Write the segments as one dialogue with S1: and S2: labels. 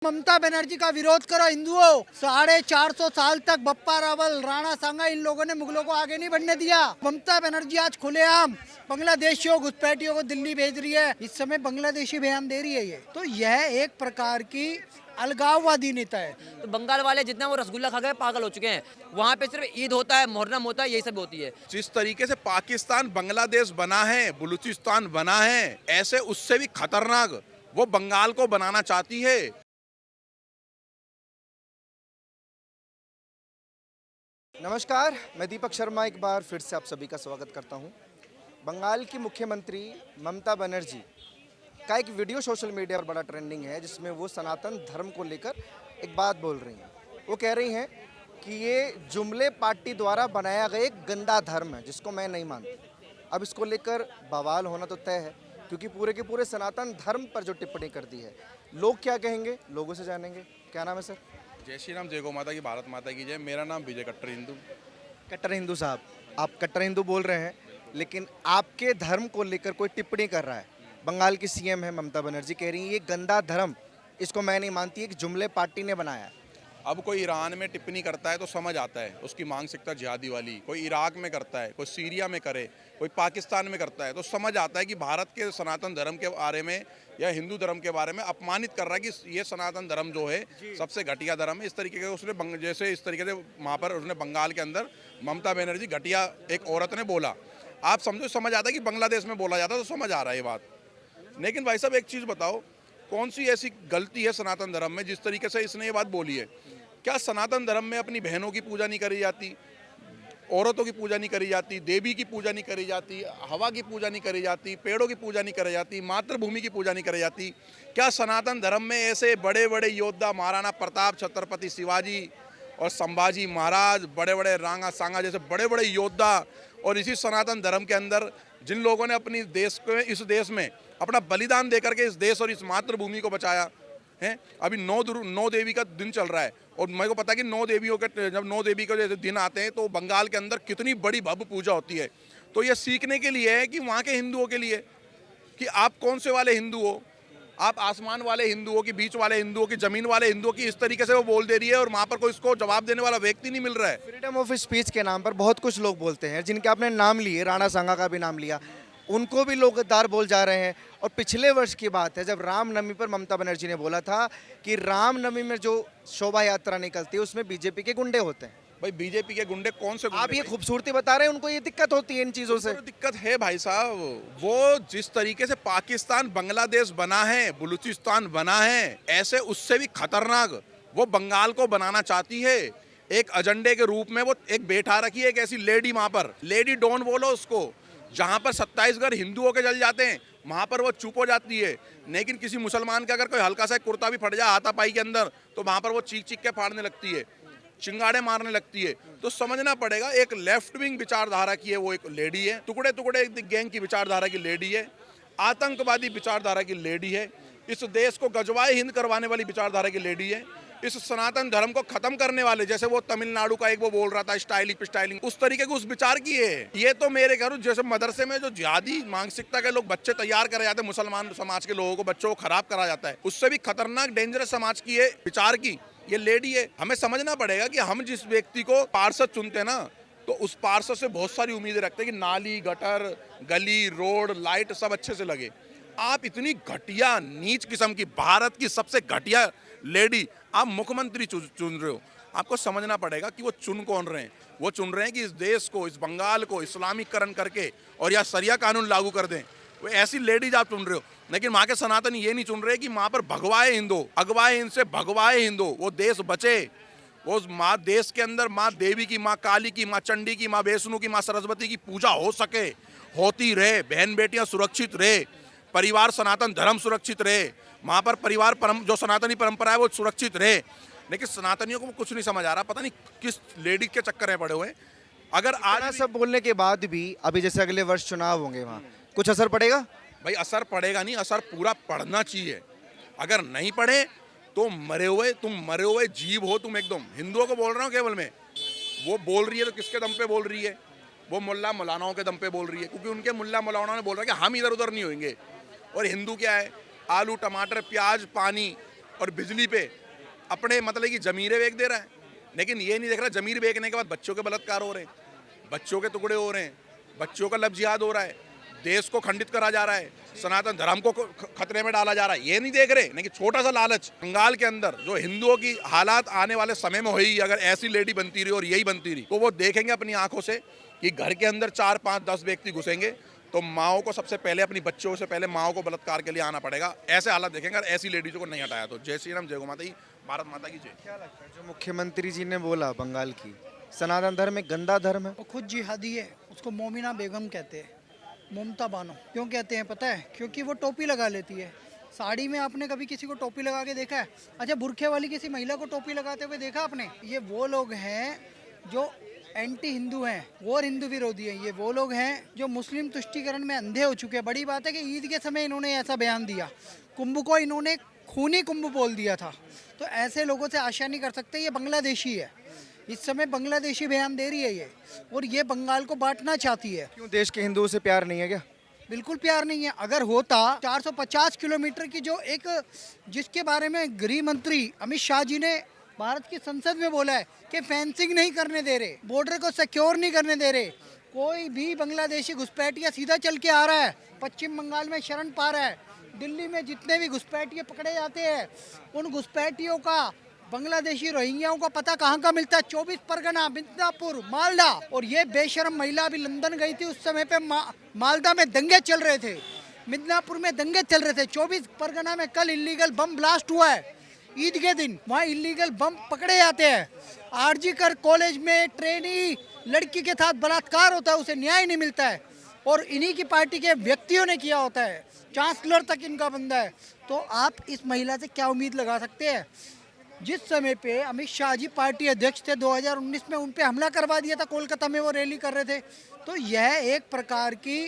S1: ममता बनर्जी का विरोध करो हिंदुओं। 450 साल तक बप्पा रावल, राणा सांगा, इन लोगों ने मुगलों को आगे नहीं बढ़ने दिया। ममता बनर्जी आज खुलेआम बांग्लादेशियों घुसपैठियों को दिल्ली भेज रही है। इस समय बांग्लादेशी बयान दे रही है ये, तो यह एक प्रकार की अलगाववादी नेता है।
S2: तो बंगाल वाले जितना वो रसगुल्ला खा गए पागल हो चुके हैं। वहाँ पे सिर्फ ईद होता है, मुहर्रम होता है, यही सब होती है।
S3: जिस तरीके से पाकिस्तान बांग्लादेश बना है, बलूचिस्तान बना है, ऐसे उससे भी खतरनाक वो बंगाल को बनाना चाहती है।
S4: नमस्कार, मैं दीपक शर्मा एक बार फिर से आप सभी का स्वागत करता हूं। बंगाल की मुख्यमंत्री ममता बनर्जी का एक वीडियो सोशल मीडिया पर बड़ा ट्रेंडिंग है, जिसमें वो सनातन धर्म को लेकर एक बात बोल रही हैं। वो कह रही हैं कि ये जुमले पार्टी द्वारा बनाया गया एक गंदा धर्म है, जिसको मैं नहीं मानती। अब इसको लेकर बवाल होना तो तय है, क्योंकि पूरे के पूरे सनातन धर्म पर जो टिप्पणी कर दी है, लोग क्या कहेंगे, लोगों से जानेंगे। क्या नाम है सर?
S3: जय श्री राम, जय गौ माता की, भारत माता की जय। मेरा नाम विजय कट्टर हिंदू।
S4: कट्टर हिंदू साहब, आप कट्टर हिंदू बोल रहे हैं, लेकिन आपके धर्म को लेकर कोई टिप्पणी कर रहा है। बंगाल की सीएम है ममता बनर्जी, कह रही है ये गंदा धर्म, इसको मैं नहीं मानती, एक जुमले पार्टी ने बनाया है।
S3: अब कोई ईरान में टिप्पणी करता है तो समझ आता है उसकी मानसिकता जिहादी वाली। कोई इराक में करता है, कोई सीरिया में करे, कोई पाकिस्तान में करता है, तो समझ आता है कि भारत के सनातन धर्म के बारे में या हिंदू धर्म के बारे में अपमानित कर रहा है कि ये सनातन धर्म जो है सबसे घटिया धर्म है। इस तरीके के उसने जैसे इस तरीके से वहाँ पर उसने बंगाल के अंदर ममता बनर्जी घटिया एक औरत ने बोला। आप समझो, समझ आता है कि बांग्लादेश में बोला जाता तो समझ आ रहा है ये बात। लेकिन भाई साहब एक चीज़ बताओ, कौन सी ऐसी गलती है सनातन धर्म में जिस तरीके से इसने ये बात बोली है? क्या सनातन धर्म में अपनी बहनों की पूजा नहीं करी जाती, औरतों की पूजा नहीं करी जाती, देवी की पूजा नहीं करी जाती, हवा की पूजा नहीं करी जाती, पेड़ों की पूजा नहीं करी जाती, मातृभूमि की पूजा नहीं करी जाती? क्या सनातन धर्म में ऐसे बड़े बड़े योद्धा, महाराणा प्रताप, छत्रपति शिवाजी और संभाजी महाराज, बड़े बड़े रांगा सांगा जैसे बड़े बड़े योद्धा, और इसी सनातन धर्म के अंदर जिन लोगों ने अपनी देश को, इस देश में अपना बलिदान देकर के इस देश और इस मातृभूमि को बचाया है। अभी नौ देवी का दिन चल रहा है, और मेरे को पता है कि जब नौ देवी के जैसे दिन आते हैं तो बंगाल के अंदर कितनी बड़ी भव्य पूजा होती है। तो ये सीखने के लिए है कि वहाँ के हिंदुओं के लिए कि आप कौन से वाले हिंदू हो, आप आसमान वाले हिंदू हो कि बीच वाले हिंदू हो कि जमीन वाले हिंदू हो, कि इस तरीके से वो बोल दे रही है और वहाँ पर कोई इसको जवाब देने वाला व्यक्ति नहीं मिल रहा है।
S4: फ्रीडम ऑफ स्पीच के नाम पर बहुत कुछ लोग बोलते हैं, जिनके आपने नाम लिए, राणा सांगा का भी नाम लिया, उनको भी लोग गद्दार बोल जा रहे हैं। और पिछले वर्ष की बात है, जब रामनवमी पर ममता बनर्जी ने बोला था कि रामनवमी में जो शोभा यात्रा निकलती है उसमें बीजेपी के गुंडे होते हैं।
S3: भाई बीजेपी के गुंडे कौन से गुंडे?
S4: आप ये खूबसूरती बता रहे हैं, उनको ये दिक्कत होती है इन चीज़ों से।
S3: दिक्कत है भाई साहब। वो जिस तरीके से पाकिस्तान बांग्लादेश बना है, बलूचिस्तान बना है, ऐसे उससे भी खतरनाक वो बंगाल को बनाना चाहती है। एक एजेंडे के रूप में वो एक बैठा रखी है, एक ऐसी लेडी, वहाँ पर लेडी डॉन बोलो उसको, जहाँ पर 27 घर हिंदुओं के जल जाते हैं वहाँ पर वो चुप हो जाती है। लेकिन किसी मुसलमान का अगर कोई हल्का सा कुर्ता भी फट जाए हाथापाई के अंदर, तो वहाँ पर वो चीख चीख के फाड़ने लगती है, चिंगाड़े मारने लगती है। तो समझना पड़ेगा, एक लेफ्ट विंग विचारधारा की है वो एक लेडी है, टुकड़े टुकड़े गैंग की विचारधारा की लेडी है, आतंकवादी विचारधारा की लेडी है, इस देश को गजवाए हिंद करवाने वाली विचारधारा की लेडी है, इस सनातन धर्म को खत्म करने वाले, जैसे वो तमिलनाडु का एक वो बोल रहा था स्टाइलिंग, उस तरीके के उस विचार की है। ये तो मेरे कह रहा हूँ, जैसे मदरसे में जो जिहादी मानसिकता के लोग बच्चे तैयार करे जाते हैं, मुसलमान समाज के लोगों को, बच्चों को खराब करा जाता है, उससे भी खतरनाक डेंजरस समाज की है विचार की ये लेडी है। हमें समझना पड़ेगा कि हम जिस व्यक्ति को पार्षद चुनते हैं ना, तो उस पार्षद से बहुत सारी उम्मीदें रखते हैं कि नाली, गटर, गली, रोड, लाइट सब अच्छे से लगे। आप इतनी घटिया नीच किस्म की, भारत की सबसे घटिया लेडी आप मुख्यमंत्री चुन रहे हो। आपको समझना पड़ेगा कि वो चुन कौन रहे हैं। वो चुन रहे हैं कि इस देश को, इस बंगाल को इस्लामीकरण करके और या सरिया कानून लागू कर दें। वो ऐसी लेडीज आप चुन रहे हो। लेकिन वहाँ के सनातन ये नहीं चुन रहे कि वहाँ पर भगवाए हिंदू, अगवाए इनसे भगवाए हिंदू, वो देश बचे, वो माँ देश के अंदर माँ देवी की, माँ काली की, माँ चंडी की, माँ वैष्णो की, माँ सरस्वती की पूजा हो सके, होती रहे, बहन बेटियाँ सुरक्षित रहे, परिवार सनातन धर्म सुरक्षित रहे, वहाँ पर परिवार जो सनातनी परंपरा है वो सुरक्षित रहे। लेकिन सनातनियों को कुछ नहीं समझ आ रहा, पता नहीं किस लेडी के चक्कर में पड़े हुए हैं। अगर आज
S4: सब बोलने के बाद भी अभी जैसे अगले वर्ष चुनाव होंगे, वहाँ कुछ असर पड़ेगा?
S3: भाई असर पड़ेगा नहीं, असर पूरा पड़ना चाहिए। अगर नहीं पड़े तो तुम मरे हुए जीव हो तुम एकदम। हिंदुओं को बोल रहा हूँ केवल मैं, वो बोल रही है तो किसके दम पे बोल रही है? वो मुल्ला मौलानाओं के दम पे बोल रही है, क्योंकि उनके मुल्ला मौलानाओं ने बोल रहा है कि हम इधर उधर नहीं होंगे। और हिंदू क्या है? आलू, टमाटर, प्याज, पानी, और बिजली पे अपने मतलब की जमीरें बेच दे रहा है, लेकिन ये नहीं देख रहा जमीर बेचने के बाद बच्चों के बलात्कार हो रहे हैं, बच्चों के टुकड़े हो रहे हैं, बच्चों का लफ्ज़ जिहाद हो रहा है, देश को खंडित करा जा रहा है, सनातन धर्म को खतरे में डाला जा रहा है। ये नहीं देख रहे, लेकिन छोटा सा लालच बंगाल के अंदर जो हिंदुओं की हालात आने वाले समय में हुई, अगर ऐसी लेडी बनती रही और यही बनती रही तो वो देखेंगे अपनी आंखों से कि घर के अंदर 4, 5, 10 व्यक्ति घुसेंगे तो माओ को सबसे पहले अपनी बच्चों से पहले माओ को बलात्कार के लिए आना पड़ेगा। ऐसे हालात देखेंगे अगर ऐसी लेडीजों को नहीं हटाया तो। जय श्री राम, जय गौ माता की, भारत माता की जय।
S4: क्या लगता है जो मुख्यमंत्री जी ने बोला बंगाल की सनातन धर्म एक गंदा धर्म है?
S1: वो खुद जिहादी है, उसको मोमिना बेगम कहते हैं, ममता बानो। क्यों कहते हैं पता है? क्योंकि वो टोपी लगा लेती है। साड़ी में आपने कभी किसी को टोपी लगा के देखा है? अच्छा, बुरखे वाली किसी महिला को टोपी लगाते हुए देखा आपने? ये वो लोग हैं जो एंटी हिंदू हैं, वो हिंदू विरोधी हैं। ये वो लोग हैं जो मुस्लिम तुष्टीकरण में अंधे हो चुके हैं। बड़ी बात है कि ईद के समय इन्होंने ऐसा बयान दिया, कुंभ को इन्होंने खूनी कुंभ बोल दिया था। तो ऐसे लोगों से आशा नहीं कर सकते। ये बांग्लादेशी है, इस समय बांग्लादेशी बयान दे रही है ये, और ये बंगाल को बांटना चाहती है।
S4: क्यों, देश के हिंदुओं से प्यार नहीं है क्या?
S1: बिल्कुल प्यार नहीं है। अगर होता 450 किलोमीटर की जो एक, जिसके बारे में गृह मंत्री अमित शाह जी ने भारत की संसद में बोला है कि फेंसिंग नहीं करने दे रहे, बॉर्डर को सिक्योर नहीं करने दे रहे, कोई भी बांग्लादेशी घुसपैठिया सीधा चल के आ रहा है, पश्चिम बंगाल में शरण पा रहा है। दिल्ली में जितने भी घुसपैठिए पकड़े जाते हैं, उन घुसपैठियों का बांग्लादेशी रोहिंग्याओं का पता कहाँ का मिलता है? 24 परगना, मिदनापुर, मालदा। और ये बेशरम महिला अभी लंदन गई थी, उस समय पे मालदा में दंगे चल रहे थे, मिदनापुर में दंगे चल रहे थे। 24 परगना में कल इलीगल बम ब्लास्ट हुआ है, ईद के दिन वहाँ इलीगल बम पकड़े जाते हैं। आरजी कर कॉलेज में ट्रेनी लड़की के साथ बलात्कार होता है, उसे न्याय नहीं मिलता है, और इन्हीं की पार्टी के व्यक्तियों ने किया होता है, चांसलर तक इनका बंदा है। तो आप इस महिला से क्या उम्मीद लगा सकते हैं? जिस समय पे अमित शाह जी पार्टी अध्यक्ष थे 2019 में, उन पे हमला करवा दिया था, कोलकाता में वो रैली कर रहे थे। तो यह एक प्रकार की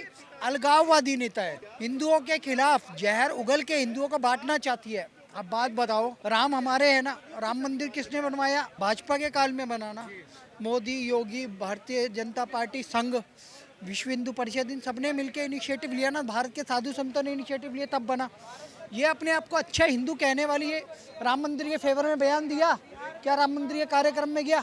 S1: अलगाववादी नेता है, हिंदुओं के खिलाफ जहर उगल के हिंदुओं को बांटना चाहती है। अब बात बताओ, राम हमारे है ना, राम मंदिर किसने बनवाया? भाजपा के काल में बनाना। मोदी, योगी, भारतीय जनता पार्टी, संघ, विश्व हिंदू परिषद, इन सबने मिलकर इनिशिएटिव लिया ना, भारत के साधु संतों ने इनिशिएटिव लिया, तब बना। ये अपने आप को अच्छा हिंदू कहने वाली है, राम मंदिर के फेवर में बयान दिया क्या? राम मंदिर के कार्यक्रम में गया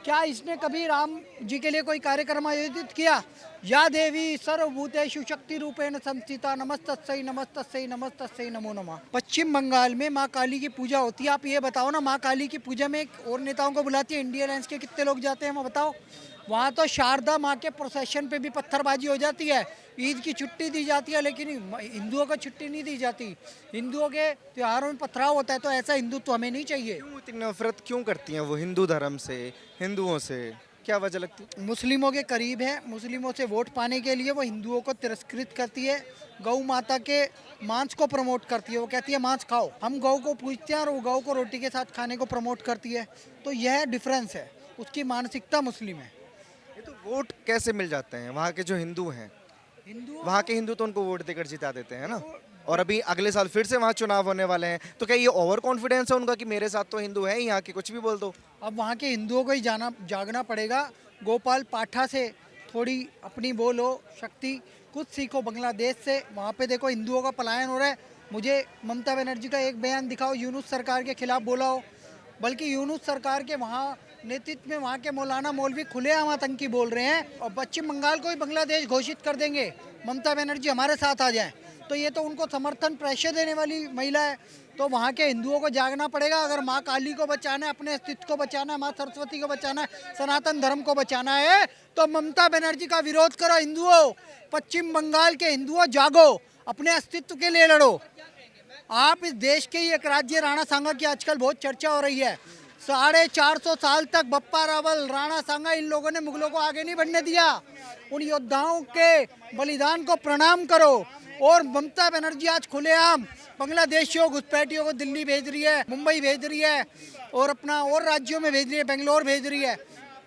S1: क्या? इसने कभी राम जी के लिए कोई कार्यक्रम आयोजित किया? या देवी सर्वभूतेषु शक्ति रूपेण संस्थिता नमस्तस्यै नमस्तस्यै नमस्तस्यै नमो नमः। पश्चिम बंगाल में माँ काली की पूजा होती है। आप ये बताओ ना, माँ काली की पूजा में एक और नेताओं को बुलाती है, इंडिया अलायंस के कितने लोग जाते हैं? मैं बताओ। वहाँ तो शारदा माँ के प्रोसेशन पे भी पत्थरबाजी हो जाती है, ईद की छुट्टी दी जाती है, लेकिन हिंदुओं को छुट्टी नहीं दी जाती। हिंदुओं के त्योहारों में पथराव होता है। तो ऐसा हिंदुत्व हमें नहीं चाहिए।
S4: क्यों इतनी नफरत क्यों करती हैं वो हिंदू धर्म से, हिंदुओं से? क्या वजह लगती है?
S1: मुस्लिमों के करीब है, मुस्लिमों से वोट पाने के लिए वो हिंदुओं को तिरस्कृत करती है, गौ माता के मांस को प्रमोट करती है। वो कहती है मांस खाओ, हम गौ को पूजते हैं और वो गौ को रोटी के साथ खाने को प्रमोट करती है। तो यह डिफरेंस है, उसकी मानसिकता मुस्लिम है।
S4: ये तो वोट कैसे मिल जाते हैं? वहाँ के जो हिंदू हैं,
S1: हिंदू
S4: वहाँ के हिंदू तो उनको वोट देकर जिता देते हैं ना, और अभी अगले साल फिर से वहाँ चुनाव होने वाले हैं। तो क्या ये ओवर कॉन्फिडेंस है उनका कि मेरे साथ तो हिंदू है, यहाँ के कुछ भी बोल दो?
S1: अब वहाँ के हिंदुओं को ही जागना पड़ेगा। गोपाल पाठा से थोड़ी अपनी बोलो शक्ति, कुछ सीखो बांग्लादेश से। वहाँ पे देखो हिंदुओं का पलायन हो रहा है। मुझे ममता बनर्जी का एक बयान दिखाओ, यूनुस सरकार के खिलाफ बोला हो। बल्कि यूनुस सरकार के वहाँ नेतृत्व में वहाँ के मौलाना मौलवी खुलेआम आतंकी बोल रहे हैं, और पश्चिम बंगाल को ही बांग्लादेश घोषित कर देंगे ममता बनर्जी हमारे साथ आ जाए। तो ये तो उनको समर्थन प्रेशर देने वाली महिला है। तो वहाँ के हिंदुओं को जागना पड़ेगा। अगर माँ काली को बचाना है, अपने अस्तित्व को बचाना है, माँ सरस्वती को बचाना है, सनातन धर्म को बचाना है, तो ममता बनर्जी का विरोध करो। हिंदुओं, पश्चिम बंगाल के हिंदुओं जागो, अपने अस्तित्व के लिए लड़ो। आप इस देश के ही एक राज्य राणा सांगा की आजकल बहुत चर्चा हो रही है। 450 साल तक बप्पा रावल, राणा सांगा, इन लोगों ने मुगलों को आगे नहीं बढ़ने दिया। उन योद्धाओं के बलिदान को प्रणाम करो। और ममता बनर्जी आज खुलेआम बांग्लादेशियों घुसपैठियों को दिल्ली भेज रही है, मुंबई भेज रही है, और अपना और राज्यों में भेज रही है, बेंगलोर भेज रही है,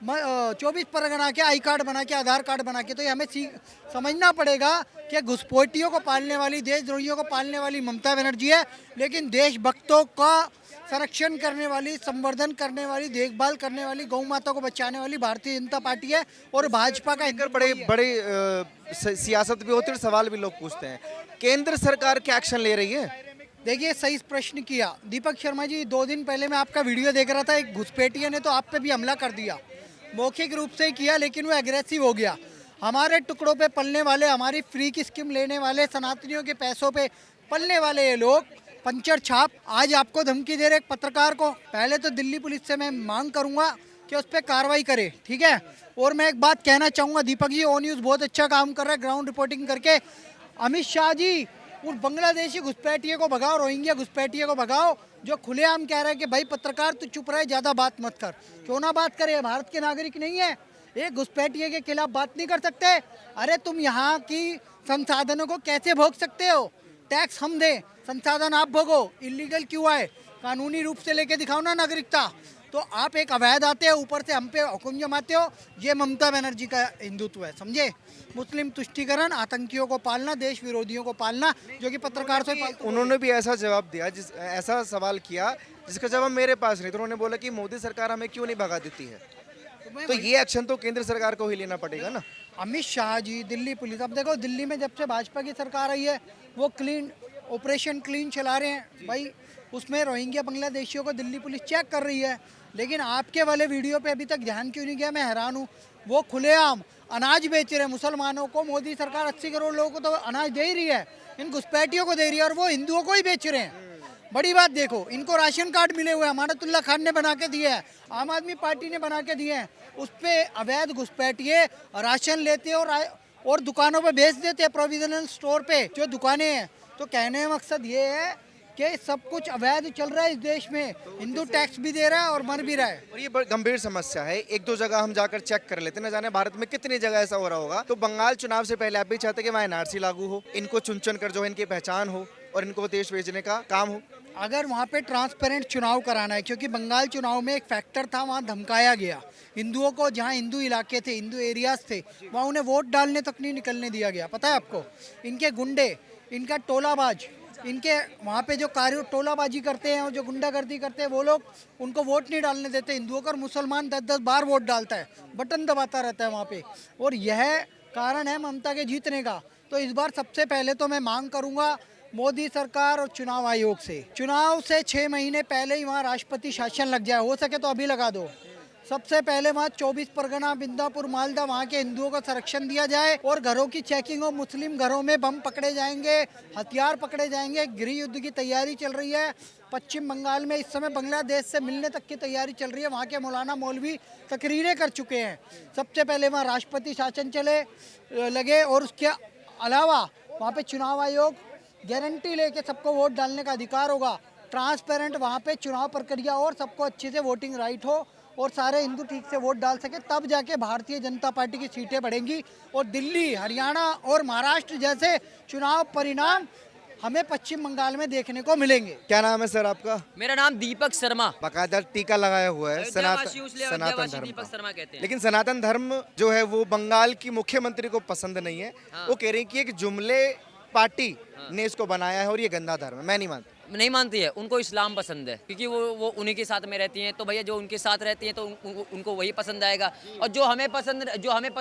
S1: 24 परगना के आई कार्ड बना के, आधार कार्ड बना के। तो ये हमें समझना पड़ेगा कि घुसपैठियों को पालने वाली, देशद्रोहियों को पालने वाली ममता बनर्जी है, लेकिन देशभक्तों का संरक्षण करने वाली, संवर्धन करने वाली, देखभाल करने वाली, गौ माता को बचाने वाली भारतीय जनता पार्टी है। और भाजपा का
S4: अगर बड़े बड़े सियासत भी होती है और सवाल भी लोग पूछते हैं, केंद्र सरकार क्या एक्शन ले रही है?
S1: देखिए सही प्रश्न किया दीपक शर्मा जी। 2 दिन पहले मैं आपका वीडियो देख रहा था, एक घुसपैठिए ने तो आप पे भी हमला कर दिया, मौखिक रूप से ही किया, लेकिन वो एग्रेसिव हो गया। हमारे टुकड़ों पे पलने वाले, हमारी फ्री की स्कीम लेने वाले, सनातनियों के पैसों पे पलने वाले ये लोग पंचर छाप आज आपको धमकी दे रहे एक पत्रकार को। पहले तो दिल्ली पुलिस से मैं मांग करूंगा कि उस पर कार्रवाई करे, ठीक है। और मैं एक बात कहना चाहूँगा, दीपक जी ओ न्यूज़ बहुत अच्छा काम कर रहा है ग्राउंड रिपोर्टिंग करके। अमित शाह जी उस बांग्लादेशी घुसपैठिए को भगाओ, रोहिंग्या घुसपैठिए को भगाओ, जो खुलेआम कह रहा है कि भाई पत्रकार तू चुप रहे, ज़्यादा बात मत कर। क्यों ना बात करे, भारत के नागरिक नहीं है, एक घुसपैठिए के खिलाफ बात नहीं कर सकते? अरे तुम यहाँ की संसाधनों को कैसे भोग सकते हो? टैक्स हम दें, संसाधन आप भोगो, इलीगल क्यों आए? कानूनी रूप से लेके दिखाओ ना नागरिकता। तो आप एक अवैध आते हो, ऊपर से हम पे हुक्म जमाते हो। ये ममता बनर्जी का हिंदुत्व है, समझे? मुस्लिम तुष्टीकरण, आतंकियों को पालना, देश विरोधियों को पालना, जो कि पत्रकार से पालते।
S4: उन्होंने भी ऐसा जवाब दिया, ऐसा सवाल किया जिसका जवाब मेरे पास नहीं। तो उन्होंने बोला कि मोदी सरकार हमें क्यों नहीं भगा देती है। तो ये एक्शन तो केंद्र सरकार को ही लेना पड़ेगा ना।
S1: अमित शाह जी, दिल्ली पुलिस, अब देखो दिल्ली में जब से भाजपा की सरकार आई है वो क्लीन ऑपरेशन क्लीन चला रहे हैं भाई। उसमें रोहिंग्या बांग्लादेशियों को दिल्ली पुलिस चेक कर रही है, लेकिन आपके वाले वीडियो पे अभी तक ध्यान क्यों नहीं गया? मैं हैरान हूँ। वो खुलेआम अनाज बेच रहे हैं मुसलमानों को। मोदी सरकार 80 करोड़ लोगों को तो अनाज दे ही रही है, इन घुसपैठियों को दे रही है, और वो हिंदुओं को ही बेच रहे हैं। बड़ी बात देखो, इनको राशन कार्ड मिले हुए हैं, अमानतुल्लाह खान ने बना के दिए हैं, आम आदमी पार्टी ने बना के दिए हैं। उस पर अवैध घुसपैठिए राशन लेते हैं और दुकानों पे बेच देते हैं, प्रोविजनल स्टोर पे जो दुकानें हैं। तो कहने का मकसद ये है कि सब कुछ अवैध चल रहा है इस देश में, हिंदू टैक्स भी दे रहा है और मर भी रहा है।
S4: और ये बड़ी गंभीर समस्या है। एक दो जगह हम जाकर चेक कर लेते हैं, न जाने भारत में कितनी जगह ऐसा हो रहा होगा। तो बंगाल चुनाव से पहले आप भी चाहते कि वहाँ एनआरसी लागू हो, इनको चुन चुन कर जो है इनकी पहचान हो और इनको देश भेजने का काम हो।
S1: अगर वहाँ पे ट्रांसपेरेंट चुनाव कराना है, क्योंकि बंगाल चुनाव में एक फैक्टर था, वहाँ धमकाया गया हिंदुओं को। जहाँ हिंदू इलाके थे, हिंदू एरियाज थे, वहाँ उन्हें वोट डालने तक नहीं निकलने दिया गया। पता है आपको? इनके गुंडे, इनका टोलाबाज, इनके वहाँ पे जो कार्य टोलाबाजी करते हैं और जो गुंडागर्दी करते हैं, वो लोग उनको वोट नहीं डालने देते हिंदुओं को। और मुसलमान 10-10 बार वोट डालता है, बटन दबाता रहता है वहाँ पे, और यह कारण है ममता के जीतने का। तो इस बार सबसे पहले तो मैं मांग करूँगा मोदी सरकार और चुनाव आयोग से, चुनाव से 6 महीने पहले ही वहाँ राष्ट्रपति शासन लग जाए, हो सके तो अभी लगा दो। सबसे पहले वहाँ 24 परगना, बिंदापुर, मालदा, वहाँ के हिंदुओं को संरक्षण दिया जाए और घरों की चेकिंग हो। मुस्लिम घरों में बम पकड़े जाएंगे, हथियार पकड़े जाएंगे। गृह युद्ध की तैयारी चल रही है पश्चिम बंगाल में, इस समय बांग्लादेश से मिलने तक की तैयारी चल रही है। वहाँ के मौलाना मौलवी तकरीरें कर चुके हैं। सबसे पहले वहाँ राष्ट्रपति शासन लगे, और उसके अलावा वहाँ पे चुनाव आयोग गारंटी लेके सबको वोट डालने का अधिकार होगा। ट्रांसपेरेंट वहाँ पे चुनाव प्रक्रिया और सबको अच्छे से वोटिंग राइट हो और सारे हिंदू ठीक से वोट डाल सके, तब जाके भारतीय जनता पार्टी की सीटें बढ़ेंगी। और दिल्ली, हरियाणा और महाराष्ट्र जैसे चुनाव परिणाम हमें पश्चिम बंगाल में देखने को मिलेंगे।
S4: क्या नाम है सर आपका?
S2: मेरा नाम दीपक शर्मा।
S4: बाकायदा टीका लगाया हुआ है
S2: अयोध्यावासी इसलिए
S4: सनातन
S2: अयोध्यावासी
S4: धर्म
S2: दीपक
S4: का।
S2: शर्मा कहते हैं।
S4: लेकिन सनातन धर्म जो है वो बंगाल की मुख्यमंत्री को पसंद नहीं है। वो कह रही है कि एक जुमले पार्टी ने इसको बनाया है और ये गंदा धर्म है। मैं नहीं मानता।
S2: नहीं मानती है, उनको इस्लाम पसंद है, क्योंकि वो उन्हीं के साथ में रहती हैं। तो भैया जो उनके साथ रहती हैं तो उनको वही पसंद आएगा। और जो हमें पसंद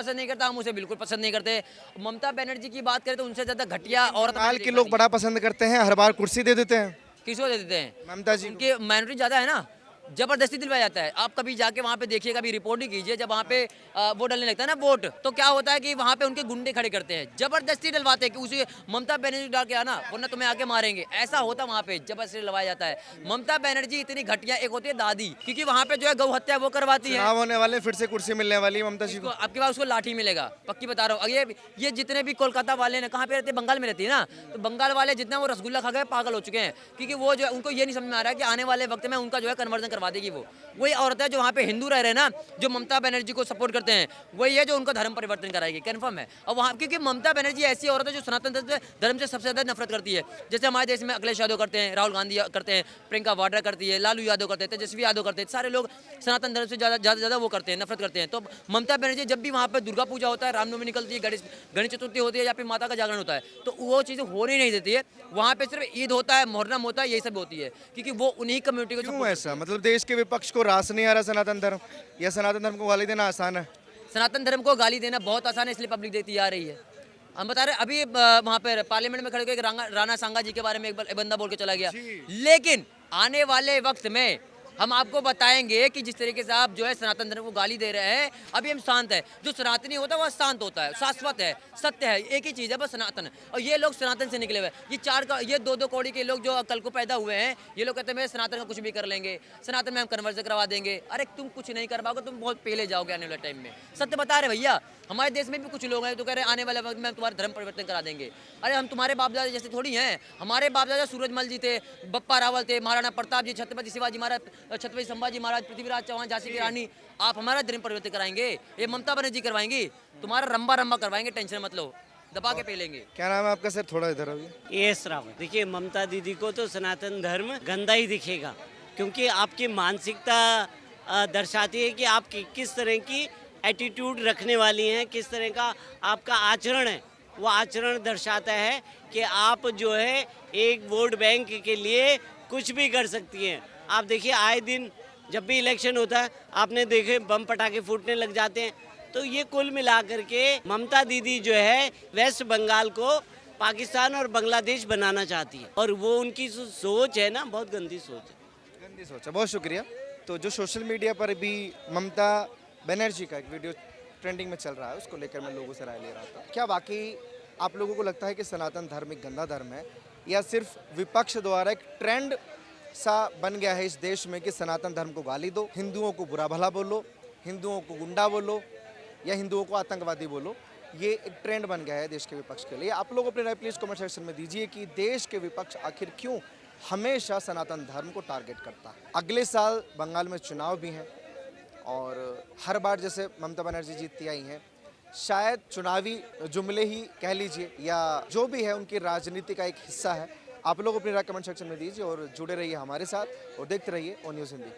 S2: नहीं करता, हम उसे बिल्कुल पसंद नहीं करते। ममता बनर्जी की बात करें तो उनसे ज़्यादा घटिया औरत
S4: बंगाल के लोग बड़ा पसंद करते हैं, हर बार कुर्सी दे देते हैं।
S2: किसको दे देते हैं?
S4: ममता जी।
S2: उनके माइनॉरिटी ज़्यादा है ना, जबरदस्ती दिलवाया जाता है। आप कभी जाके वहाँ पे देखिए, कभी रिपोर्टिंग कीजिए, जब वहाँ पे वोट डालने लगता है ना वोट, तो क्या होता है कि वहाँ पे उनके गुंडे खड़े करते हैं, जबरदस्ती डलवाते हैं कि उसे ममता बनर्जी डाल के आना वरना तुम्हें आके मारेंगे। ऐसा होता वहाँ पे, जबरदस्ती डलवाया जाता है। ममता बनर्जी इतनी घटिया, एक होती है दादी, क्योंकि वहाँ पे जो है गौ हत्या वो करवाती है।
S4: चुनाव होने वाले, फिर से कुर्सी मिलने वाली है ममता जी को।
S2: आपके पास उसको लाठी मिलेगा, पक्की बता रहा हूँ। ये जितने भी कोलकाता वाले ने, कहाँ पे रहते हैं? बंगाल में रहती है ना। तो बंगाल वाले जितना वो रसगुल्ला खा गए पागल हो चुके हैं, क्योंकि वो जो है उनको ये नहीं समझ में आ रहा है कि आने वाले वक्त में उनका जो है कन्वर्जन करवा देगी वो। वही औरत है जो वहाँ पे हिंदू रह रहे हैं ना, जो ममता बनर्जी को सपोर्ट करते हैं, वही है जो उनका धर्म परिवर्तन कराएगी, कंफर्म है। और वहाँ क्योंकि ममता बनर्जी ऐसी औरत है जो सनातन धर्म से सबसे ज़्यादा नफरत करती है। जैसे हमारे देश में अखिलेश यादव करते हैं, राहुल गांधी करते हैं, प्रियंका वाड्रा करती है, लालू यादव करते हैं, तेजस्वी यादव करते हैं, सारे लोग सनातन धर्म से ज़्यादा वो करते हैं, नफरत करते हैं। तो ममता बनर्जी जब भी वहाँ पर दुर्गा पूजा होता है, रामनवमी निकलती है, गणेश चतुर्थी होती है, या फिर माता का जागरण होता है, तो वो चीज़ें होने नहीं देती है। वहाँ पे सिर्फ ईद होता है, मुहर्रम होता है, यही सब होती है, क्योंकि वो उन्हीं कम्युनिटी को।
S4: क्यों ऐसा? मतलब देश के विपक्ष को रास नहीं आ रहा सनातन धर्म, या सनातन धर्म को गाली देना आसान है?
S2: सनातन धर्म को गाली देना बहुत आसान है, इसलिए पब्लिक देती आ रही है। हम बता रहे अभी वहाँ पे पार्लियामेंट में खड़े होकर राणा सांगा जी के बारे में एक बंदा बोल के चला गया, लेकिन आने वाले वक्त में हम आपको बताएंगे कि जिस तरीके से आप जो है सनातन धर्म को गाली दे रहे हैं, अभी हम शांत है। जो सनातनी होता है वह शांत होता है, शाश्वत है, सत्य है, एक ही चीज़ है बस सनातन। और ये लोग सनातन से निकले हुए हैं। ये दो कौड़ी के लोग जो कल को पैदा हुए हैं, ये लोग कहते हैं मैं सनातन का कुछ भी कर लेंगे, सनातन में हम कन्वर्जन करवा देंगे। अरे तुम कुछ नहीं कर पाओगे, तुम बहुत पहले जाओगे आने वाले टाइम में। सत्य बता रहे भैया, हमारे देश में भी कुछ लोग हैं तो कह रहे हैं आने वाले वक्त में हम तुम्हारा धर्म परिवर्तन करा देंगे। अरे हम तुम्हारे बाप दादा जैसे थोड़ी हैं। हमारे बाप दादा सूरजमल जी थे, बप्पा रावल थे, महाराणा प्रताप जी, छत्रपति शिवाजी महाराज, छत्रपति संभाजी महाराज, पृथ्वीराज चौहान, झांसी की रानी। आप हमारा धर्म परिवर्तन कराएंगे? ये ममता बनर्जी करवाएंगी, तुम्हारा रंबा रंबा करवाएंगे, टेंशन मत लो, दबा के पे लेंगे।
S4: क्या नाम है आपका सर? थोड़ा इधर अभी।
S5: एस रावत। देखिए, ममता दीदी को तो सनातन धर्म गंदा ही दिखेगा, क्योंकि आपकी मानसिकता दर्शाती है कि आप किस तरह की एटीट्यूड रखने वाली हैं, किस तरह का आपका आचरण है। वो आचरण दर्शाता है कि आप जो है एक वोट बैंक के लिए कुछ भी कर सकती हैं। आप देखिए, आए दिन जब भी इलेक्शन होता है आपने देखे बम पटाखे फूटने लग जाते हैं। तो ये कुल मिलाकर के ममता दीदी जो है वेस्ट बंगाल को पाकिस्तान और बांग्लादेश बनाना चाहती है, और वो उनकी जो सोच है ना, बहुत गंदी सोच है।
S4: गंदी सोच है। बहुत शुक्रिया। तो जो सोशल मीडिया पर भी ममता बनर्जी का एक वीडियो ट्रेंडिंग में चल रहा है, उसको लेकर मैं लोगों से राय ले रहा था। क्या वाकई आप लोगों को लगता है कि सनातन धर्म एक गंदा धर्म है, या सिर्फ विपक्ष द्वारा एक ट्रेंड सा बन गया है इस देश में कि सनातन धर्म को गाली दो, हिंदुओं को बुरा भला बोलो, हिंदुओं को गुंडा बोलो, या हिंदुओं को आतंकवादी बोलो? ये एक ट्रेंड बन गया है देश के विपक्ष के लिए। आप लोग अपनी राय प्लीज़ कमेंट सेक्शन में दीजिए कि देश के विपक्ष आखिर क्यों हमेशा सनातन धर्म को टारगेट करता है। अगले साल बंगाल में चुनाव भी हैं, और हर बार जैसे ममता बनर्जी जीतती आई हैं, शायद चुनावी जुमले ही कह लीजिए या जो भी है उनकी राजनीति का एक हिस्सा है। आप लोग अपनी राय कमेंट सेक्शन में दीजिए और जुड़े रहिए हमारे साथ और देखते रहिए ओ न्यूज़ हिंदी।